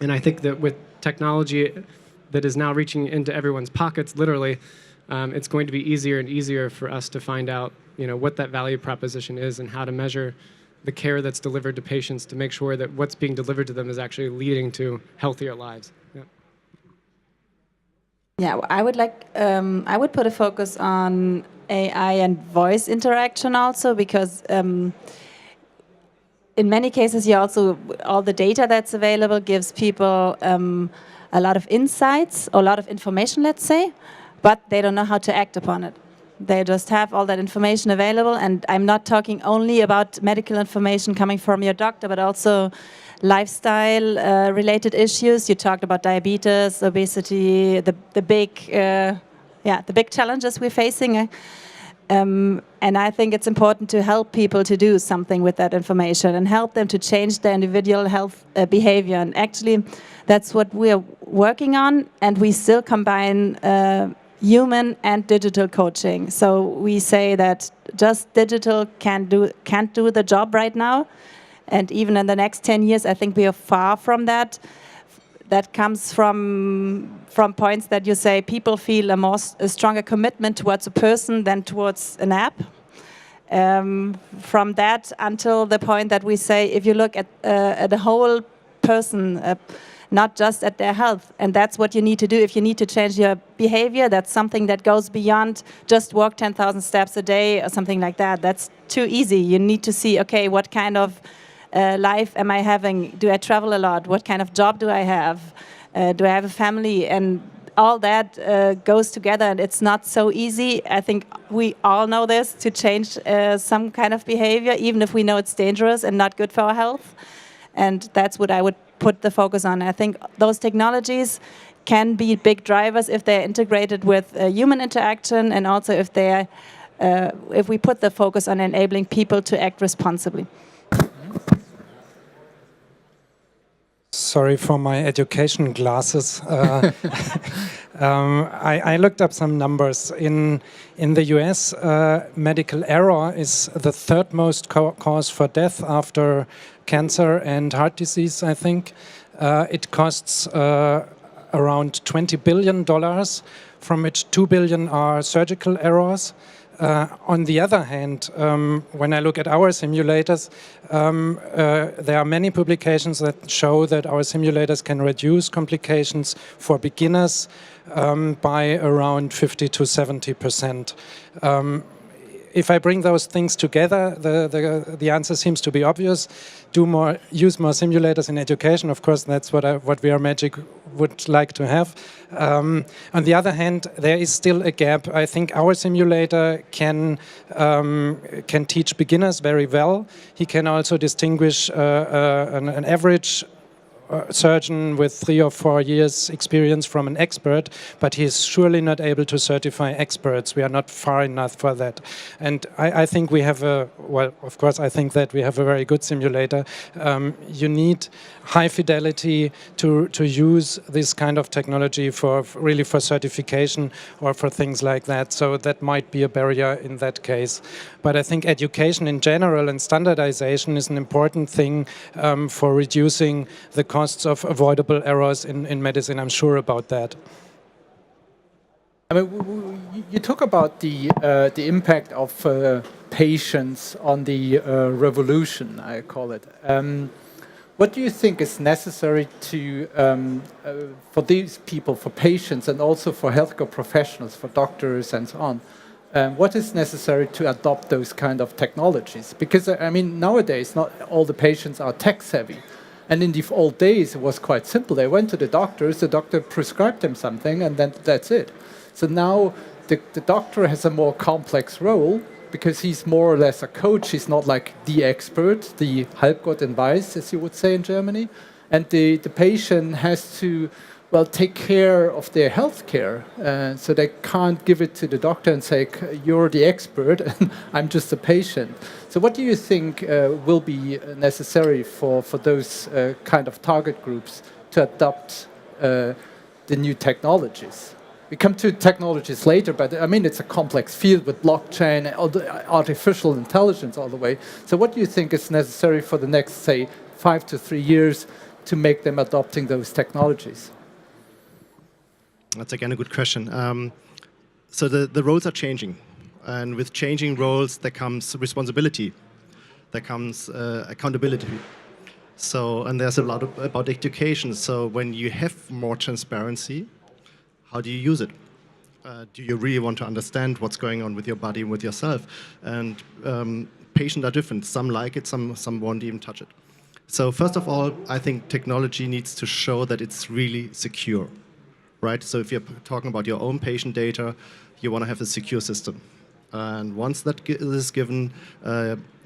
And I think that with technology that is now reaching into everyone's pockets, literally, it's going to be easier and easier for us to find out, what that value proposition is and how to measure the care that's delivered to patients to make sure that what's being delivered to them is actually leading to healthier lives. Yeah, I would put a focus on AI and voice interaction also, because in many cases, all the data that's available gives people a lot of insights, or a lot of information, let's say, but they don't know how to act upon it. They just have all that information available, and I'm not talking only about medical information coming from your doctor, but also lifestyle related issues. You talked about diabetes, obesity, the big challenges we're facing. And I think it's important to help people to do something with that information and help them to change their individual health behavior. And actually, that's what we're working on, and we still combine human and digital coaching. So we say that just digital can't do the job right now. And even in the next 10 years, I think we are far from that. That comes from points that you say people feel a stronger commitment towards a person than towards an app. From that until the point that we say, if you look at the whole person, not just at their health, and that's what you need to do. If you need to change your behavior, that's something that goes beyond just walk 10,000 steps a day or something like that. That's too easy. You need to see, okay, what kind of life am I having? Do I travel a lot? What kind of job do I have? Do I have a family? And all that goes together, and it's not so easy. I think we all know this, to change some kind of behavior, even if we know it's dangerous and not good for our health. And that's what I would put the focus on. I think those technologies can be big drivers if they're integrated with human interaction, and also if we put the focus on enabling people to act responsibly. Sorry for my education glasses. I looked up some numbers. In the US, medical error is the third most cause for death after cancer and heart disease, I think. It costs around $20 billion, from which $2 billion are surgical errors. On the other hand, when I look at our simulators, there are many publications that show that our simulators can reduce complications for beginners by around 50 to 70%. if I bring those things together, the answer seems to be obvious. Use more simulators in education. Of course, that's what VRmagic would like to have. On the other hand, there is still a gap. I think our simulator can teach beginners very well. He can also distinguish an average surgeon with 3 or 4 years experience from an expert, but he is surely not able to certify experts. We are not far enough for that. And I think we have of course, I think that we have a very good simulator. You need high fidelity to use this kind of technology for certification or for things like that. So that might be a barrier in that case. But I think education in general and standardization is an important thing for reducing the costs of avoidable errors in medicine. I'm sure about that. I mean, you talk about the impact of patients on the revolution, I call it. What do you think is necessary to for these people, for patients, and also for healthcare professionals, for doctors and so on? What is necessary to adopt those kind of technologies? Because I mean, nowadays, not all the patients are tech savvy. And in the old days, it was quite simple. They went to the doctor prescribed them something, and then that's it. So now the doctor has a more complex role because he's more or less a coach. He's not like the expert, the Halbgott in Weiß, as you would say in Germany. And the patient has to, well, take care of their health care. So they can't give it to the doctor and say, you're the expert and I'm just a patient. So what do you think will be necessary for those kind of target groups to adopt the new technologies? We come to technologies later, but I mean, it's a complex field with blockchain, artificial intelligence all the way. So what do you think is necessary for the next, say, 5 to 3 years to make them adopting those technologies? That's again a good question. So the roles are changing. And with changing roles, there comes responsibility. There comes accountability. So, and there's a lot about education. So when you have more transparency, how do you use it? Do you really want to understand what's going on with your body and with yourself? And patients are different. Some like it, some won't even touch it. So first of all, I think technology needs to show that it's really secure, right? So if you're talking about your own patient data, you want to have a secure system. And once that is given,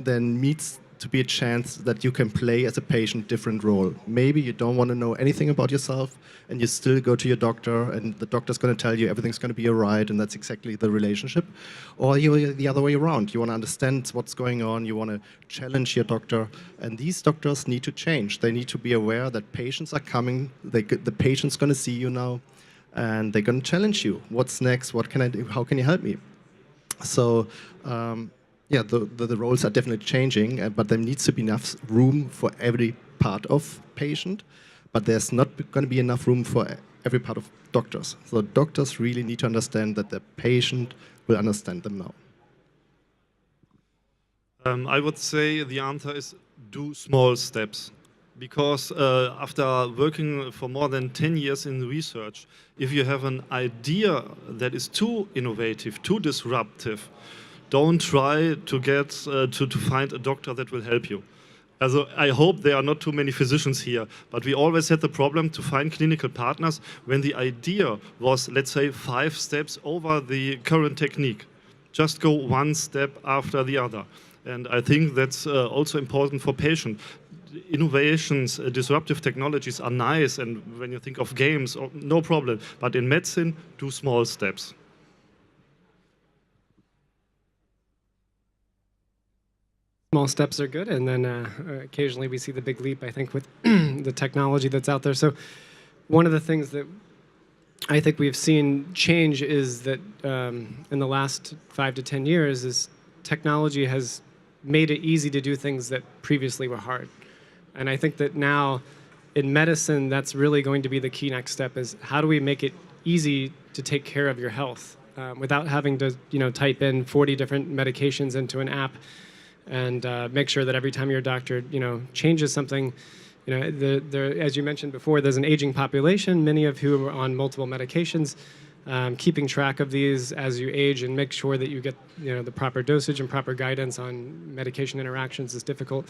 then needs to be a chance that you can play as a patient different role. Maybe you don't want to know anything about yourself and you still go to your doctor and the doctor's going to tell you everything's going to be all right and that's exactly the relationship. Or you're the other way around. You want to understand what's going on. You want to challenge your doctor. And these doctors need to change. They need to be aware that patients are coming. The patient's going to see you now and they're going to challenge you. What's next? What can I do? How can you help me? So, yeah, the roles are definitely changing, but there needs to be enough room for every part of patient, but there's not going to be enough room for every part of doctors. So doctors really need to understand that the patient will understand them now. I would say the answer is do small steps. Because after working for more than 10 years in research, if you have an idea that is too innovative, too disruptive, don't try to get to find a doctor that will help you. Also, I hope there are not too many physicians here, but we always had the problem to find clinical partners when the idea was, let's say, 5 steps over the current technique. Just go one step after the other. And I think that's also important for patients. Innovations, disruptive technologies are nice, and when you think of games, no problem. But in medicine, do small steps. Small steps are good, and then occasionally we see the big leap, I think, with the technology that's out there. So one of the things that I think we've seen change is that in the last 5 to 10 years is technology has made it easy to do things that previously were hard. And I think that now in medicine, that's really going to be the key next step is how do we make it easy to take care of your health without having to type in 40 different medications into an app and make sure that every time your doctor changes something, as you mentioned before, there's an aging population, many of whom are on multiple medications. keeping track of these as you age and make sure that you get the proper dosage and proper guidance on medication interactions is difficult.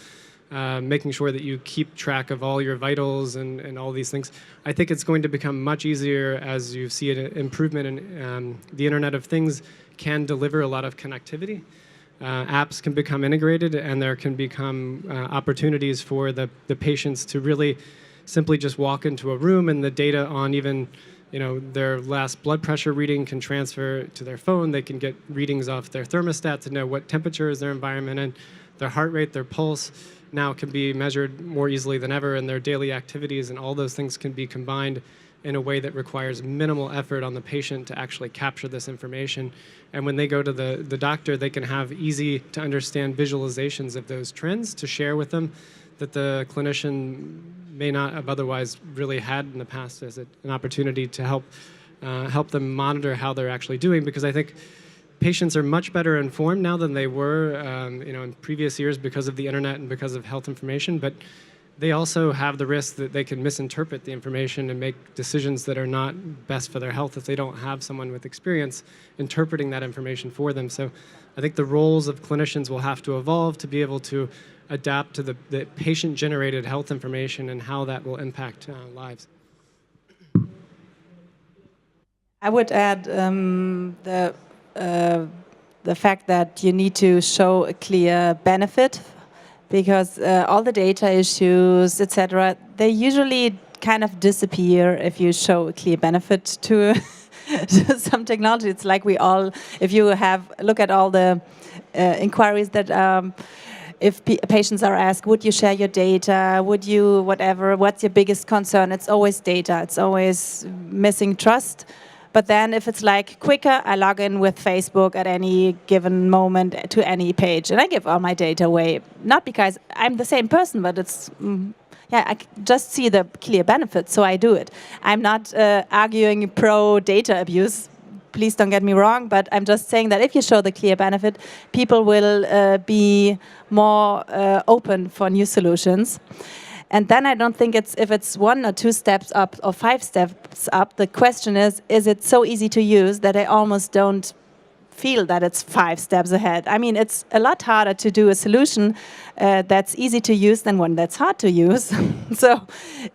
Making sure that you keep track of all your vitals and all these things. I think it's going to become much easier as you see an improvement in the Internet of Things can deliver a lot of connectivity. Apps can become integrated, and there can become opportunities for the patients to really simply just walk into a room, and the data on even their last blood pressure reading can transfer to their phone. They can get readings off their thermostat to know what temperature is their environment in. Their heart rate, their pulse now can be measured more easily than ever, and their daily activities, and all those things can be combined in a way that requires minimal effort on the patient to actually capture this information. And when they go to the doctor, they can have easy to understand visualizations of those trends to share with them that the clinician may not have otherwise really had in the past as an opportunity to help them monitor how they're actually doing. Because I think patients are much better informed now than they were in previous years because of the internet and because of health information, but they also have the risk that they can misinterpret the information and make decisions that are not best for their health if they don't have someone with experience interpreting that information for them. So I think the roles of clinicians will have to evolve to be able to adapt to the patient-generated health information and how that will impact lives. I would add the fact that you need to show a clear benefit, because all the data issues, etc., they usually kind of disappear if you show a clear benefit to some technology. It's like if you look at all the inquiries that if patients are asked, would you share your data, would you whatever, what's your biggest concern? It's always data, it's always missing trust. But then if it's like quicker, I log in with Facebook at any given moment to any page, and I give all my data away. Not because I'm the same person, but it's, I just see the clear benefits, so I do it. I'm not arguing pro data abuse. Please don't get me wrong, but I'm just saying that if you show the clear benefit, people will be more open for new solutions. And then I don't think if it's 1 or 2 steps up or 5 steps up, the question is it so easy to use that I almost don't feel that it's 5 steps ahead? I mean, it's a lot harder to do a solution that's easy to use than one that's hard to use. So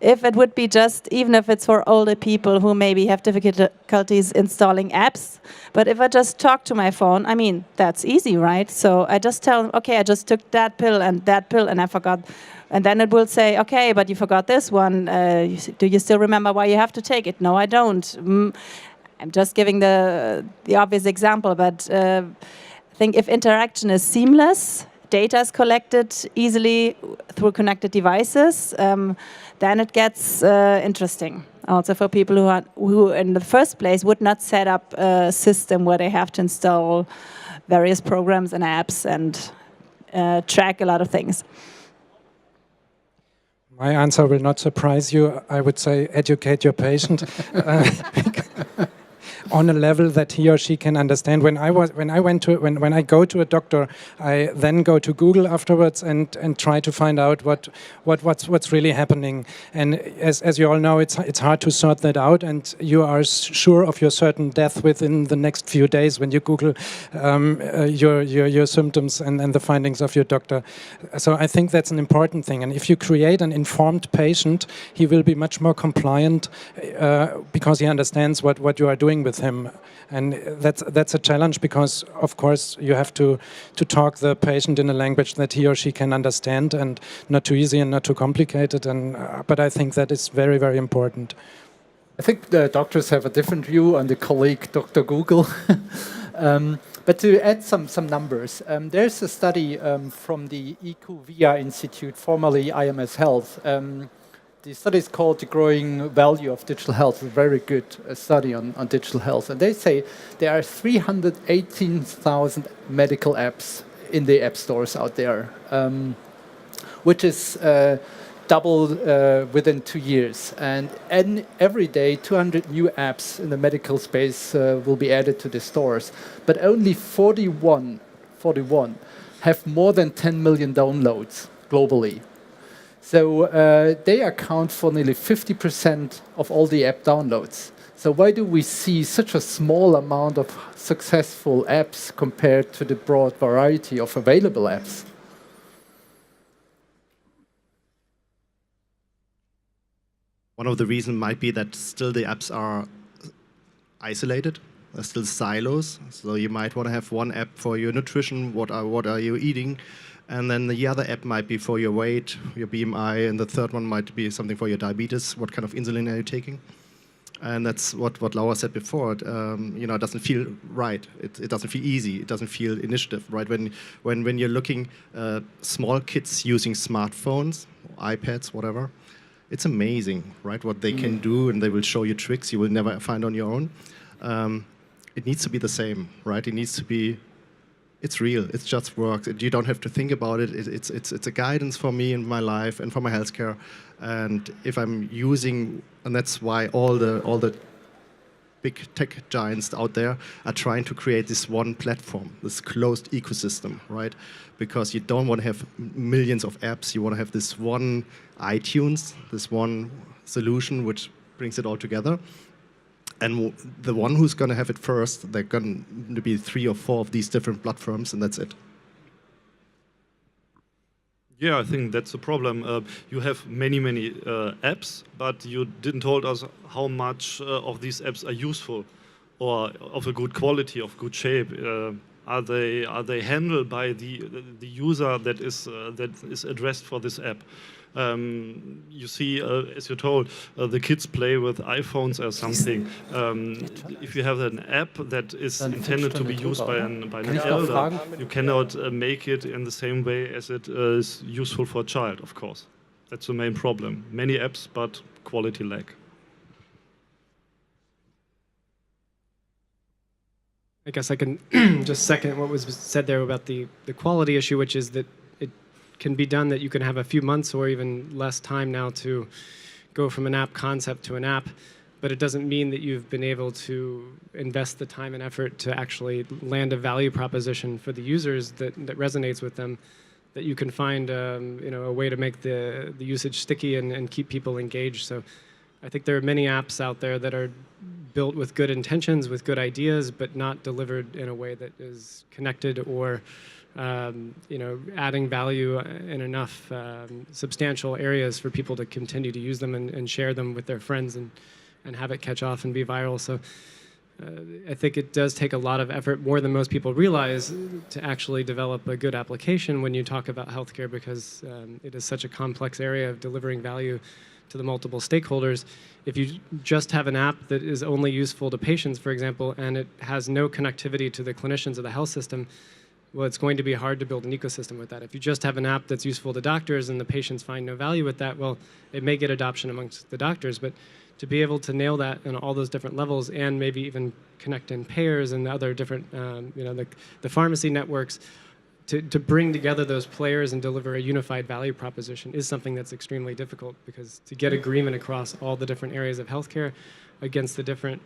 if it would be even if it's for older people who maybe have difficulties installing apps, but if I just talk to my phone, I mean, that's easy, right? So I just tell them, okay, I just took that pill and I forgot. And then it will say, okay, but you forgot this one. Do you still remember why you have to take it? No, I don't. I'm just giving the obvious example, but I think if interaction is seamless, data is collected easily through connected devices, then it gets interesting. Also for people who in the first place would not set up a system where they have to install various programs and apps and track a lot of things. My answer will not surprise you. I would say educate your patient on a level that he or she can understand. When I go to a doctor, I then go to Google afterwards and try to find out what's really happening. And as you all know, it's hard to sort that out, and you are sure of your certain death within the next few days when you Google your symptoms and the findings of your doctor. So I think that's an important thing. And if you create an informed patient, he will be much more compliant because he understands what you are doing with him. And that's a challenge because, of course, you have to talk the patient in a language that he or she can understand, and not too easy and not too complicated. But I think that is very, very important. I think the doctors have a different view on the colleague Dr. Google. But to add some numbers, there's a study from the IQVIA Institute, formerly IMS Health. The study is called The Growing Value of Digital Health, a very good study on digital health. And they say there are 318,000 medical apps in the app stores out there, which is doubled within 2 years. And every day, 200 new apps in the medical space will be added to the stores. But only 41 have more than 10 million downloads globally. So they account for nearly 50% of all the app downloads. So why do we see such a small amount of successful apps compared to the broad variety of available apps? One of the reasons might be that still the apps are isolated, are still silos. So you might want to have one app for your nutrition, what are you eating, and then the other app might be for your weight, your BMI, and the third one might be something for your diabetes, what kind of insulin are you taking. And that's what Laura said before. It doesn't feel right. It doesn't feel easy. It doesn't feel initiative, right? When you're looking small kids using smartphones, iPads, whatever, it's amazing, right? What they can do, and they will show you tricks you will never find on your own. It needs to be the same, right? It needs to be. It's real. It just works. You don't have to think about it. It's a guidance for me in my life and for my healthcare. And if I'm using, and that's why all the big tech giants out there are trying to create this one platform, this closed ecosystem, right? Because you don't want to have millions of apps. You want to have this one iTunes, this one solution which brings it all together. And the one who's going to have it first, they're going to be 3 or 4 of these different platforms, and that's it. Yeah, I think that's the problem. You have many apps, but you didn't told us how much of these apps are useful or of a good quality, of good shape. Are they handled by the user that is addressed for this app? You see, as you told, the kids play with iPhones or something. If you have an app that is intended to be used by an elder, you cannot make it in the same way as it is useful for a child, of course. That's the main problem. Many apps, but quality lack. I guess I can just second what was said there about the quality issue, which is that it can be done that you can have a few months or even less time now to go from an app concept to an app, but it doesn't mean that you've been able to invest the time and effort to actually land a value proposition for the users that resonates with them, that you can find a way to make the usage sticky and keep people engaged. So I think there are many apps out there that are built with good intentions, with good ideas, but not delivered in a way that is connected or adding value in enough substantial areas for people to continue to use them and share them with their friends and have it catch off and be viral. So I think it does take a lot of effort, more than most people realize, to actually develop a good application when you talk about healthcare, because it is such a complex area of delivering value to the multiple stakeholders. If you just have an app that is only useful to patients, for example, and it has no connectivity to the clinicians of the health system, well, it's going to be hard to build an ecosystem with that. If you just have an app that's useful to doctors and the patients find no value with that, well, it may get adoption amongst the doctors, but to be able to nail that on all those different levels and maybe even connect in payers and other different, the pharmacy networks, to bring together those players and deliver a unified value proposition is something that's extremely difficult, because to get agreement across all the different areas of healthcare against the different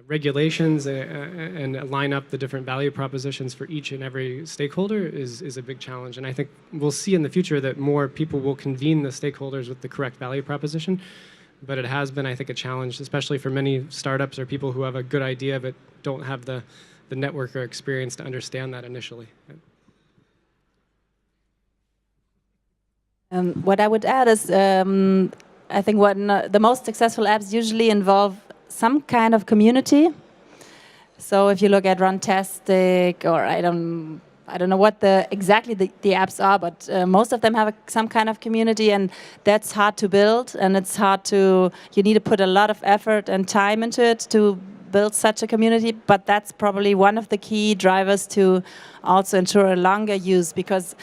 regulations and line up the different value propositions for each and every stakeholder is a big challenge. And I think we'll see in the future that more people will convene the stakeholders with the correct value proposition. But it has been, I think, a challenge, especially for many startups or people who have a good idea but don't have the network or experience to understand that initially. What I would add is, I think the most successful apps usually involve some kind of community. So if you look at Runtastic, or I don't know what exactly the apps are, but most of them have some kind of community, and that's hard to build, and it's you need to put a lot of effort and time into it to build such a community, but that's probably one of the key drivers to also ensure a longer use, because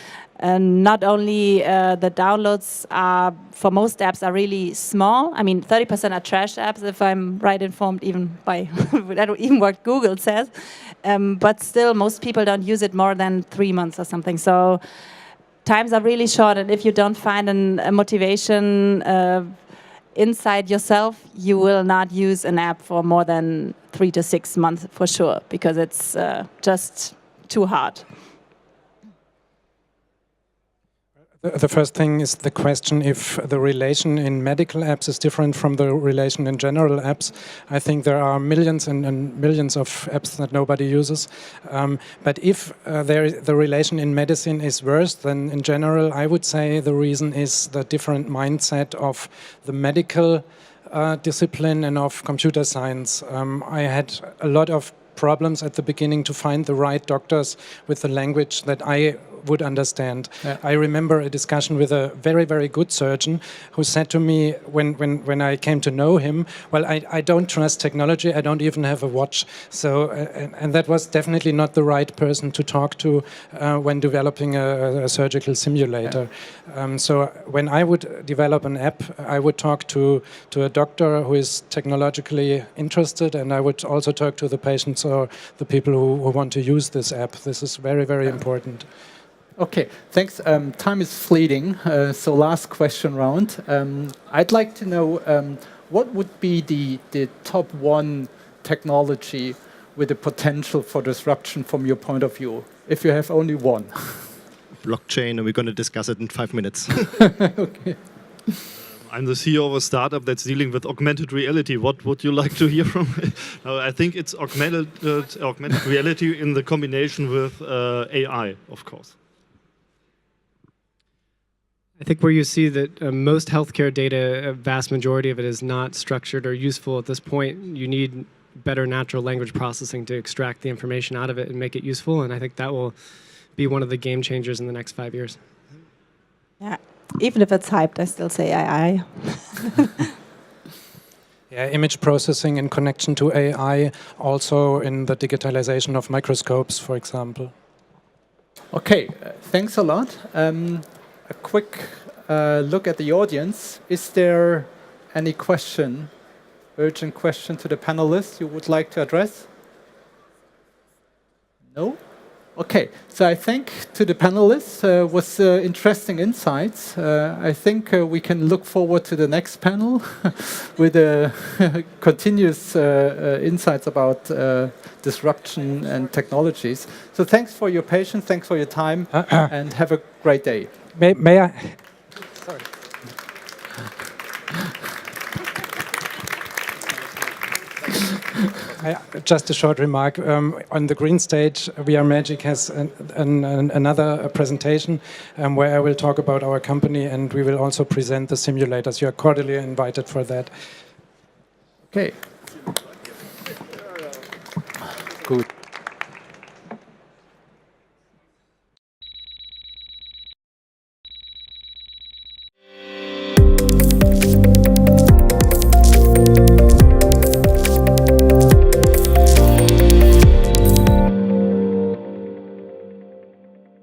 not only the downloads for most apps are really small. I mean, 30% are trash apps, if I'm right informed, even what Google says. But still, most people don't use it more than 3 months or something. So times are really short, and if you don't find a motivation inside yourself, you will not use an app for more than 3 to 6 months for sure, because it's just too hard. The first thing is the question if the relation in medical apps is different from the relation in general apps. I think there are millions and millions of apps that nobody uses. But if the relation in medicine is worse than in general, I would say the reason is the different mindset of the medical discipline and of computer science. I had a lot of problems at the beginning to find the right doctors with the language that I would understand. Yeah. I remember a discussion with a very, very good surgeon who said to me when I came to know him, well, I don't trust technology, I don't even have a watch. So, and that was definitely not the right person to talk to when developing a surgical simulator. Yeah. So when I would develop an app, I would talk to a doctor who is technologically interested, and I would also talk to the patients or the people who want to use this app. This is very, very important. Okay, thanks. Time is fleeting, so last question round. I'd like to know what would be the top one technology with the potential for disruption from your point of view, if you have only one? Blockchain, and we're going to discuss it in 5 minutes. Okay. I'm the CEO of a startup that's dealing with augmented reality. What would you like to hear from me? I think it's augmented reality in the combination with AI, of course. I think where you see that most healthcare data, a vast majority of it is not structured or useful at this point. You need better natural language processing to extract the information out of it and make it useful. And I think that will be one of the game changers in the next 5 years. Yeah, even if it's hyped, I still say AI. Yeah, image processing in connection to AI, also in the digitalization of microscopes, for example. Okay, thanks a lot. A quick look at the audience. Is there any question, urgent question to the panelists you would like to address? No? Okay, so I think to the panelists was interesting insights. I think we can look forward to the next panel with continuous insights about disruption and technologies. So thanks for your patience, thanks for your time, and have a great day. May I? Sorry. Just a short remark. On the green stage, VRmagic has another presentation where I will talk about our company, and we will also present the simulators. You are cordially invited for that. Okay. Good.